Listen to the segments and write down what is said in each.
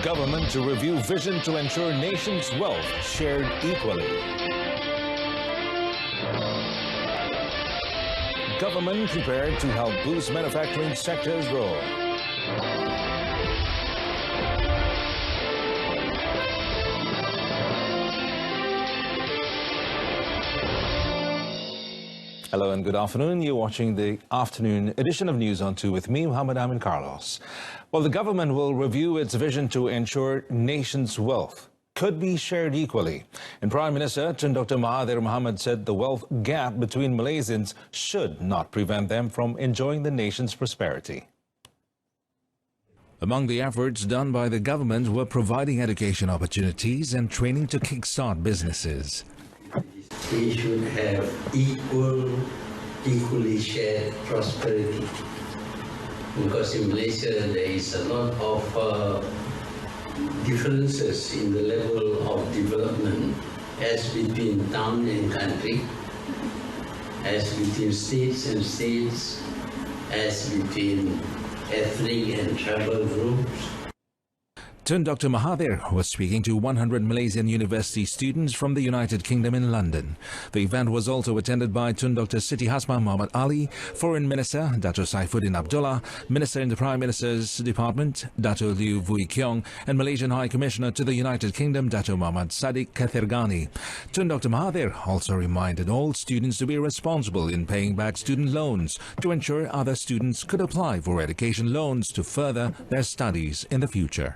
Government to review vision to ensure nation's wealth shared equally. Government prepared to help boost manufacturing sector's role. Hello and good afternoon. You're watching the afternoon edition of News on 2 with me, Muhammad Amin Carlos. Well, the government will review its vision to ensure nation's wealth could be shared equally. And Prime Minister Tun Dr. Mahathir Mohamad said the wealth gap between Malaysians should not prevent them from enjoying the nation's prosperity. Among the efforts done by the government were providing education opportunities and training to kickstart businesses. We should have equally shared prosperity. Because in Malaysia there is a lot of differences in the level of development as between town and country, as between states and states, as between ethnic and tribal groups. Tun Dr. Mahathir was speaking to 100 Malaysian university students from the United Kingdom in London. The event was also attended by Tun Dr. Siti Hasmah Muhammad Ali, Foreign Minister Dato Saifuddin Abdullah, Minister in the Prime Minister's Department Dato Liew Vui Keong, and Malaysian High Commissioner to the United Kingdom Dato Muhammad Sadiq Kathirgani. Tun Dr. Mahathir also reminded all students to be responsible in paying back student loans to ensure other students could apply for education loans to further their studies in the future.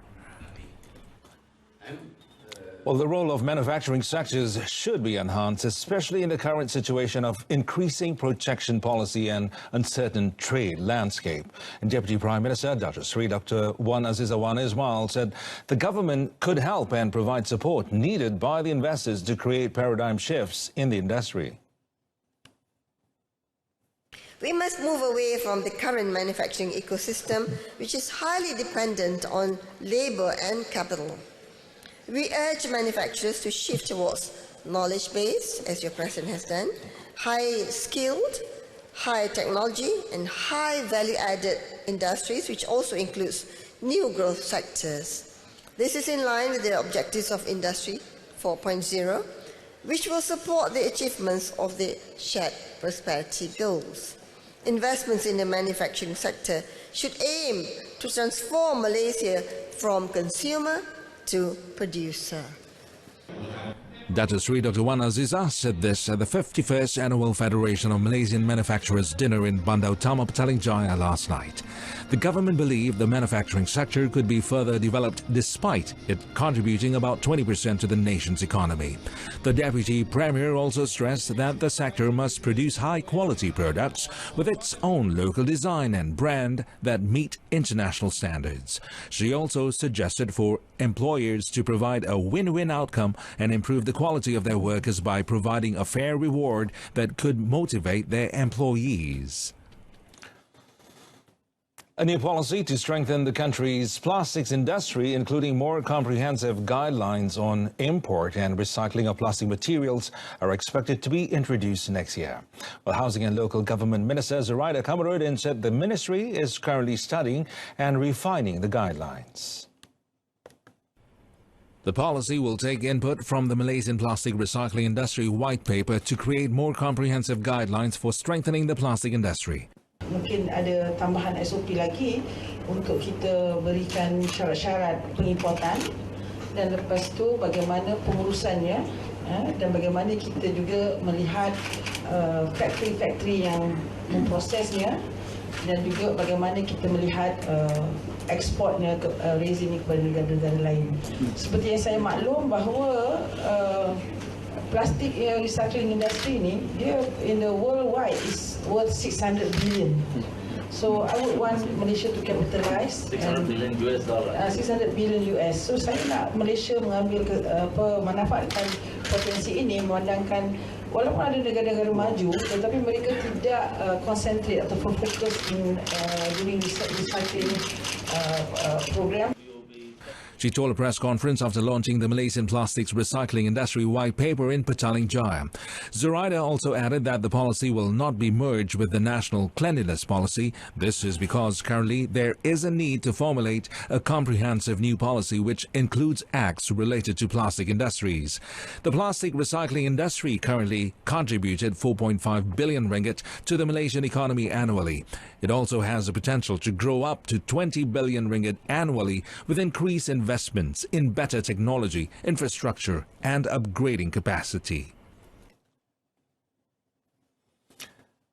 Well, the role of manufacturing sectors should be enhanced, especially in the current situation of increasing protection policy and uncertain trade landscape. And Deputy Prime Minister Dr. Sri Dr. Wan Azizah Wan Ismail said the government could help and provide support needed by the investors to create paradigm shifts in the industry. We must move away from the current manufacturing ecosystem, which is highly dependent on labour and capital. We urge manufacturers to shift towards knowledge-based, as your President has done, high-skilled, high-technology and high-value-added industries, which also includes new growth sectors. This is in line with the objectives of Industry 4.0, which will support the achievements of the shared prosperity goals. Investments in the manufacturing sector should aim to transform Malaysia from consumer to producer. Dato Sri Dr. Wan Azizah said this at the 51st Annual Federation of Malaysian Manufacturers dinner in Bandar Utama, Petaling Jaya last night. The government believed the manufacturing sector could be further developed despite it contributing about 20% to the nation's economy. The Deputy Premier also stressed that the sector must produce high-quality products with its own local design and brand that meet international standards. She also suggested for employers to provide a win-win outcome and improve the quality of their workers by providing a fair reward that could motivate their employees. A new policy to strengthen the country's plastics industry, including more comprehensive guidelines on import and recycling of plastic materials, are expected to be introduced next year. Well, Housing and Local Government Minister Zuraida Kamarudin said the ministry is currently studying and refining the guidelines. The policy will take input from the Malaysian Plastic Recycling Industry White Paper to create more comprehensive guidelines for strengthening the plastic industry. Mungkin ada tambahan SOP lagi untuk kita berikan syarat-syarat pengimportan dan lepas tu bagaimana pengurusannya dan bagaimana kita juga melihat factory-factory yang memprosesnya dan juga bagaimana kita melihat ekspornya ke resin kepada negara-negara lain. Seperti yang saya maklum bahawa plastic recycling industry ni dia in the worldwide is worth 600 billion. So I would want Malaysia to capitalize 600 billion US dollar. 600 billion US. So saya nak Malaysia mengambil manfaatkan potensi ini, memandangkan walaupun ada negara-negara maju tetapi mereka tidak concentrate ataupun fokus in during recycling program. She told a press conference after launching the Malaysian Plastics Recycling Industry White Paper in Petaling Jaya. Zuraida also added that the policy will not be merged with the National Cleanliness Policy. This is because currently there is a need to formulate a comprehensive new policy which includes acts related to plastic industries. The plastic recycling industry currently contributed 4.5 billion ringgit to the Malaysian economy annually. It also has the potential to grow up to 20 billion ringgit annually with increased investments in better technology, infrastructure and upgrading capacity.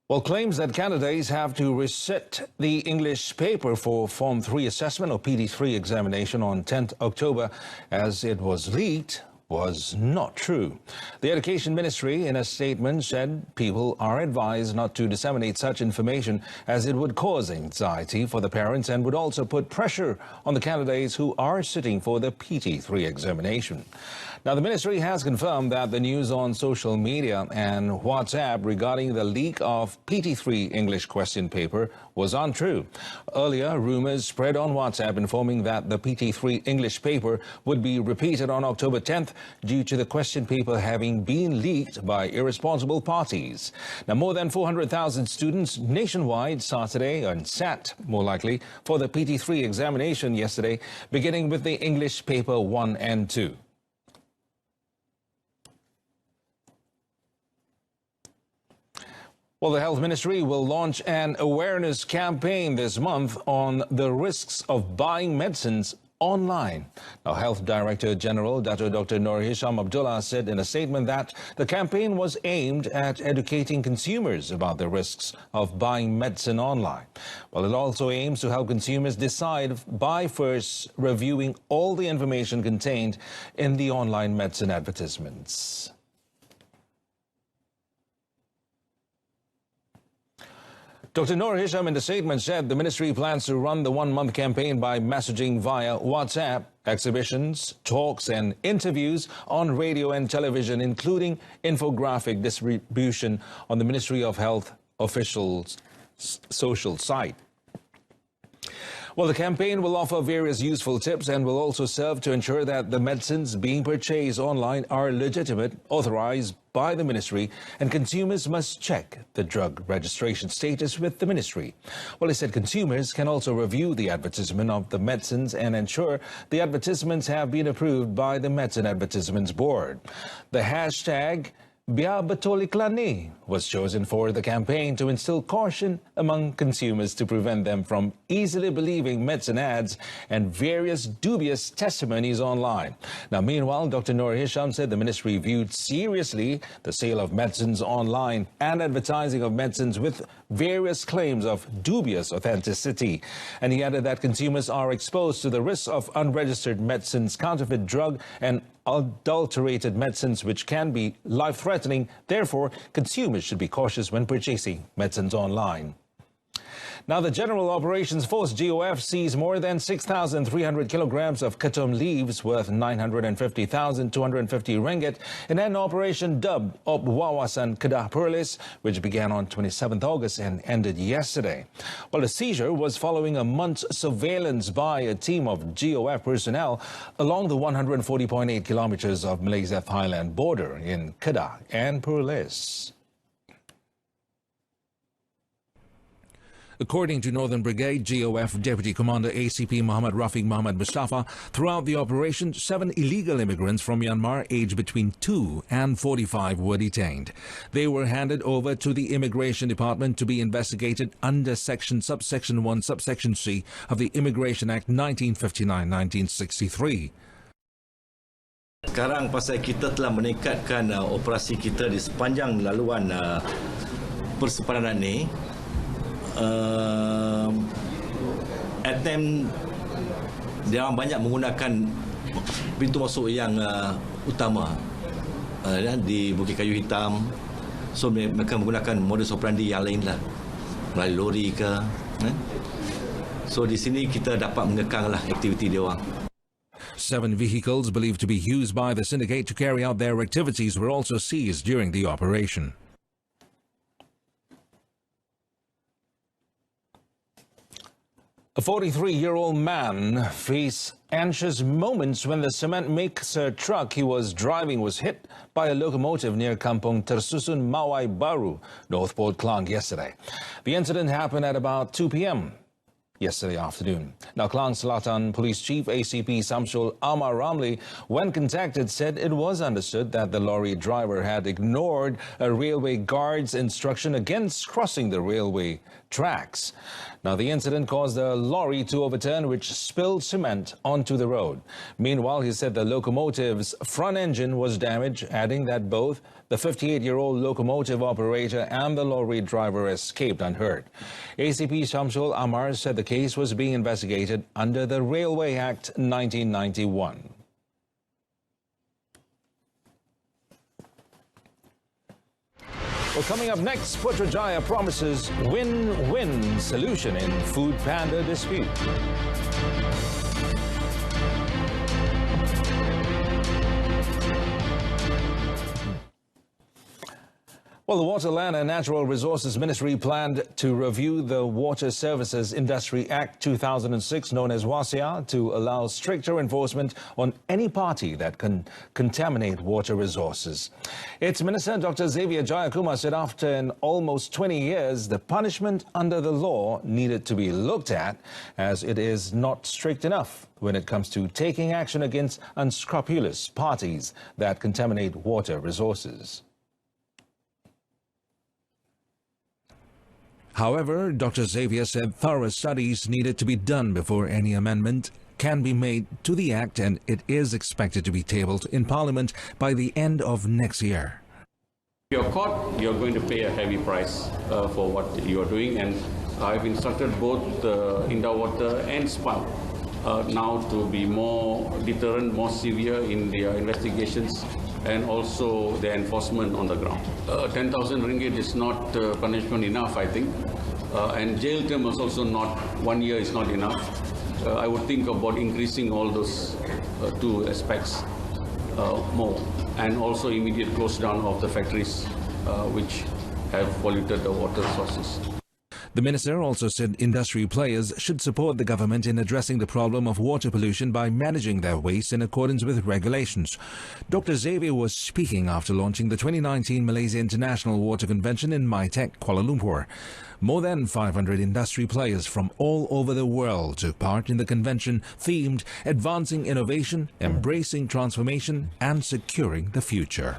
Well, claims that candidates have to resit the English paper for Form 3 assessment or PD3 examination on 10th October as it was leaked was not true. The Education Ministry in a statement said people are advised not to disseminate such information as it would cause anxiety for the parents and would also put pressure on the candidates who are sitting for the PT3 examination. Now, the ministry has confirmed that the news on social media and WhatsApp regarding the leak of PT3 English question paper was untrue. Earlier, rumors spread on WhatsApp informing that the PT3 English paper would be repeated on October 10th due to the question paper having been leaked by irresponsible parties. Now, more than 400,000 students nationwide sat more likely, for the PT3 examination yesterday, beginning with the English paper 1 and 2. Well, the Health Ministry will launch an awareness campaign this month on the risks of buying medicines online. Now, Health Director General Dr. Nur Hisham Abdullah said in a statement that the campaign was aimed at educating consumers about the risks of buying medicine online. Well, it also aims to help consumers decide by first reviewing all the information contained in the online medicine advertisements. Dr. Nur Hisham in the statement said the ministry plans to run the one-month campaign by messaging via WhatsApp, exhibitions, talks and interviews on radio and television, including infographic distribution on the Ministry of Health officials' social site. Well, the campaign will offer various useful tips and will also serve to ensure that the medicines being purchased online are legitimate, authorized by the ministry, and consumers must check the drug registration status with the ministry. Well, he said consumers can also review the advertisement of the medicines and ensure the advertisements have been approved by the Medicine Advertisements Board. The hashtag Biar Betul Iklan Ni was chosen for the campaign to instill caution among consumers to prevent them from easily believing medicine ads and various dubious testimonies online. Now, meanwhile, Dr. Nur Hisham said the ministry viewed seriously the sale of medicines online and advertising of medicines with various claims of dubious authenticity. And he added that consumers are exposed to the risks of unregistered medicines, counterfeit drug and adulterated medicines which can be life-threatening. Therefore, consumers should be cautious when purchasing medicines online. Now, the General Operations Force, GOF, seized more than 6,300 kilograms of khatam leaves worth 950,250 ringgit in an operation dubbed Op Wawasan Kedah Perlis, which began on 27th August and ended yesterday. Well, the seizure was following a month's surveillance by a team of GOF personnel along the 140.8 kilometers of Malaysia-Thailand border in Kedah and Perlis. According to Northern Brigade GOF Deputy Commander ACP Muhammad Rafiq Muhammad Mustafa, throughout the operation, 7 illegal immigrants from Myanmar aged between 2 and 45 were detained. They were handed over to the Immigration Department to be investigated under subsection 1, subsection C of the Immigration Act 1959-1963. Sekarang pasal kita telah meningkatkan operasi kita di sepanjang laluan persepadan ini. Attempt dia banyak menggunakan pintu masuk yang utama di Bukit Kayu Hitam. So mereka menggunakan modus operandi yang lain lah, melalui lori ke. So di sini kita dapat mengekang lah aktiviti dia orang. 7 vehicles believed to be used by the syndicate to carry out their activities were also seized during the operation. A 43-year-old man faced anxious moments when the cement mixer truck he was driving was hit by a locomotive near Kampung Baru, North Port Klang yesterday. The incident happened at about 2 p.m. yesterday afternoon. Now, Klang Selatan Police Chief ACP Samsul Amar Ramli, when contacted, said it was understood that the lorry driver had ignored a railway guard's instruction against crossing the railway tracks. Now, the incident caused the lorry to overturn, which spilled cement onto the road. Meanwhile, he said the locomotive's front engine was damaged, adding that both the 58-year-old locomotive operator and the lorry driver escaped unhurt. ACP Shamsul Amar said the case was being investigated under the Railway Act 1991. Well, coming up next, Putrajaya promises win-win solution in food panda dispute. Well, the Water, Land and Natural Resources Ministry planned to review the Water Services Industry Act 2006, known as WASIA, to allow stricter enforcement on any party that can contaminate water resources. Its Minister, Dr. Xavier Jayakumar, said after in almost 20 years, the punishment under the law needed to be looked at, as it is not strict enough when it comes to taking action against unscrupulous parties that contaminate water resources. However, Dr. Xavier said thorough studies needed to be done before any amendment can be made to the Act, and it is expected to be tabled in Parliament by the end of next year. If you're caught, you're going to pay a heavy price for what you're doing, and I've instructed both Indawater and SPAL now to be more deterrent, more severe in their investigations and also the enforcement on the ground. 10,000 ringgit is not punishment enough, I think. And jail term is also not, 1 year is not enough. I would think about increasing all those two aspects more. And also immediate close down of the factories which have polluted the water sources. The minister also said industry players should support the government in addressing the problem of water pollution by managing their waste in accordance with regulations. Dr. Xavier was speaking after launching the 2019 Malaysia International Water Convention in Maitek, Kuala Lumpur. More than 500 industry players from all over the world took part in the convention themed Advancing Innovation, Embracing Transformation and Securing the Future.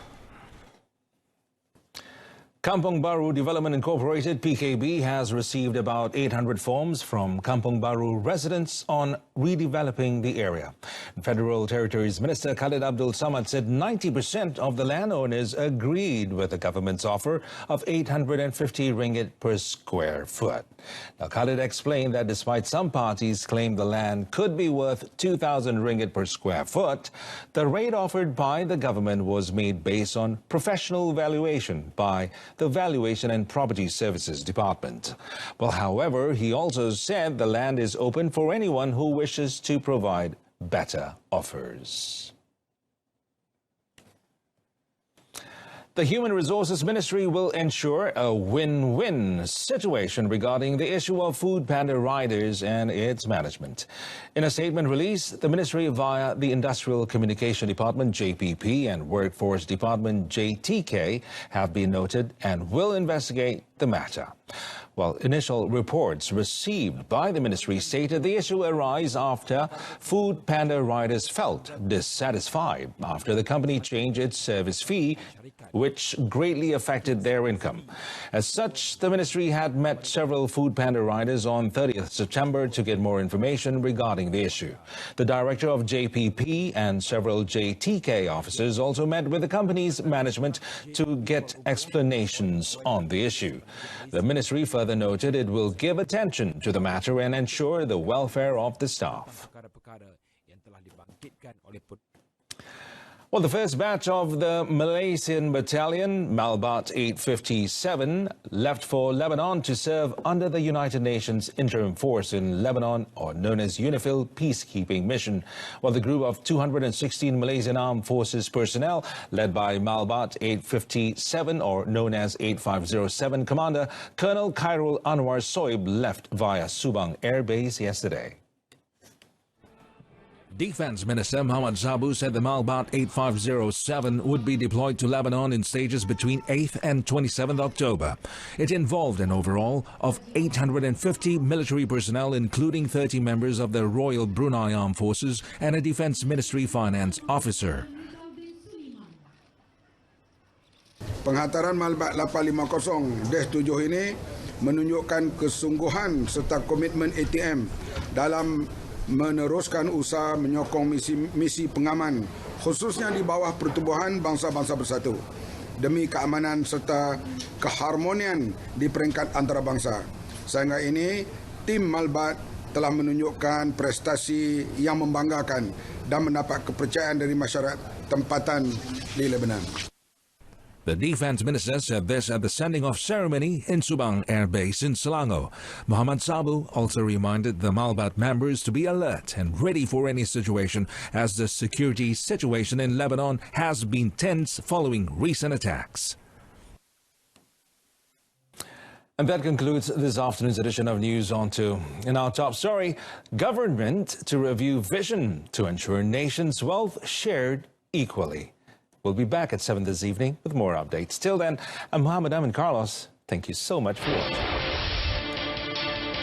Kampung Baru Development Incorporated, PKB, has received about 800 forms from Kampung Baru residents on redeveloping the area. Federal Territories Minister Khalid Abdul Samad said 90% of the landowners agreed with the government's offer of 850 ringgit per square foot. Now, Khalid explained that despite some parties claim the land could be worth 2,000 ringgit per square foot, the rate offered by the government was made based on professional valuation by the Valuation and Property Services Department. Well, however, he also said the land is open for anyone who wishes to provide better offers. The Human Resources Ministry will ensure a win-win situation regarding the issue of food panda riders and its management. In a statement released, the ministry via the Industrial Communication Department JPP and Workforce Department JTK have been noted and will investigate the matter. Well, initial reports received by the ministry stated the issue arose after food panda riders felt dissatisfied after the company changed its service fee, which greatly affected their income. As such, the ministry had met several food panda riders on 30th September to get more information regarding the issue. The director of JPP and several JTK officers also met with the company's management to get explanations on the issue. The ministry further noted it will give attention to the matter and ensure the welfare of the staff. Well, the first batch of the Malaysian battalion, Malbat 857, left for Lebanon to serve under the United Nations Interim Force in Lebanon, or known as UNIFIL Peacekeeping Mission. Well, the group of 216 Malaysian Armed Forces personnel, led by Malbat 857, or known as 8507 Commander Colonel Khairul Anwar Soib, left via Subang Air Base yesterday. Defense Minister Muhammad Sabu said the Malbat 8507 would be deployed to Lebanon in stages between 8th and 27th October. It involved an overall of 850 military personnel, including 30 members of the Royal Brunei Armed Forces and a Defense Ministry finance officer. Penghantaran Malbat 850-7 ini menunjukkan kesungguhan serta komitmen ATM dalam meneruskan usaha menyokong misi pengaman, khususnya di bawah Pertubuhan Bangsa-Bangsa Bersatu, demi keamanan serta keharmonian di peringkat antarabangsa. Sehingga ini, tim Malbat telah menunjukkan prestasi yang membanggakan dan mendapat kepercayaan dari masyarakat tempatan di Lebanon. The Defense Minister said this at the sending-off ceremony in Subang Air Base in Selangor. Muhammad Sabu also reminded the Malbat members to be alert and ready for any situation, as the security situation in Lebanon has been tense following recent attacks. And that concludes this afternoon's edition of News On 2. In our top story, government to review vision to ensure nation's wealth shared equally. We'll be back at 7 this evening with more updates. Till then, I'm Mohammed Amin Carlos. Thank you so much for watching.